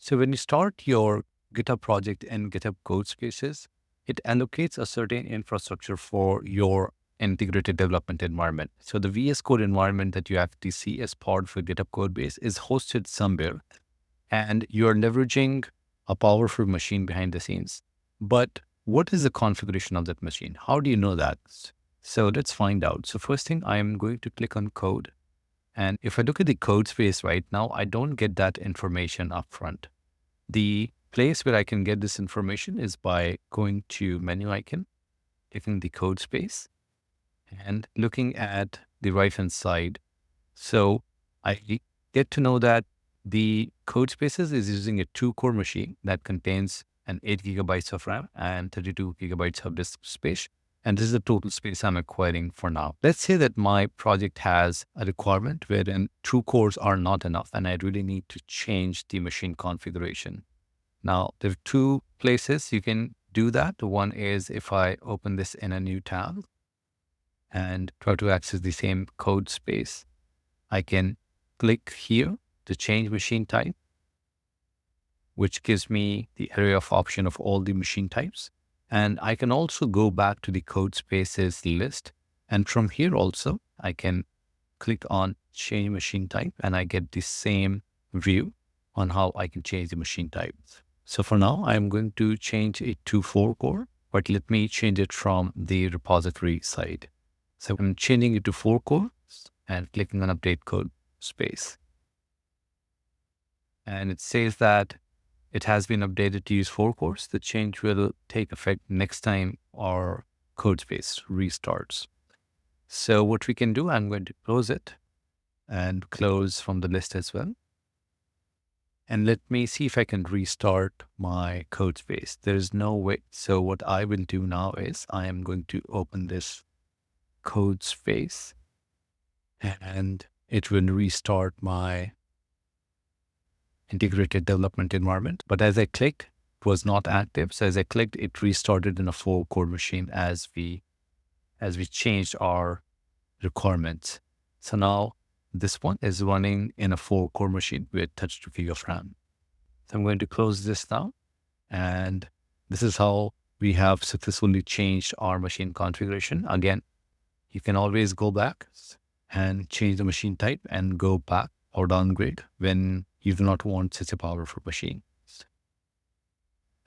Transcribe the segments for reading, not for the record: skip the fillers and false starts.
So when you start your GitHub project in GitHub Codespaces, it allocates a certain infrastructure for your integrated development environment. So the VS Code environment that you have to see as part of your GitHub Codebase is hosted somewhere, and you're leveraging a powerful machine behind the scenes. But what is the configuration of that machine? How do you know that? So let's find out. So first thing, I'm going to click on code. And if I look at the code space right now, I don't get that information up front. The place where I can get this information is by going to menu icon, clicking the code space, and looking at the right-hand side. So I get to know that the Codespaces is using a 2-core machine that contains an 8 gigabytes of RAM and 32 gigabytes of disk space. And this is the total space I'm acquiring for now. Let's say that my project has a requirement wherein 2 cores are not enough and I really need to change the machine configuration. Now, there are 2 places you can do that. One is if I open this in a new tab and try to access the same code space, I can click here to change machine type, which gives me the array of option of all the machine types. And I can also go back to the code spaces list. And from here also, I can click on change machine type and I get the same view on how I can change the machine types. So for now, I'm going to change it to 4-core, but let me change it from the repository side. So I'm changing it to 4 cores and clicking on update code space. And it says that it has been updated to use 4 cores. The change will take effect next time our code space restarts. So what we can do, I'm going to close it and close from the list as well. And let me see if I can restart my code space. There is no way. So what I will do now is I am going to open this code space and it will restart my integrated development environment. But as I clicked, it was not active. So as I clicked, it restarted in a 4-core machine as we changed our requirements. So now this one is running in a 4-core machine with 32 gig of RAM. So I'm going to close this now. And this is how we have successfully changed our machine configuration. Again, you can always go back and change the machine type and go back or downgrade when you do not want such a powerful machine.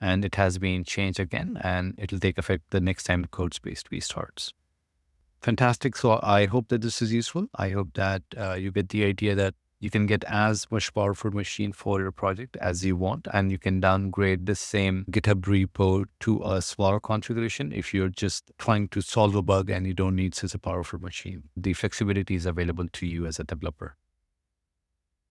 And it has been changed again, and it will take effect the next time the code space restarts. Fantastic. So I hope that this is useful. I hope that you get the idea that you can get as much powerful machine for your project as you want, and you can downgrade the same GitHub repo to a smaller configuration if you're just trying to solve a bug and you don't need such a powerful machine. The flexibility is available to you as a developer.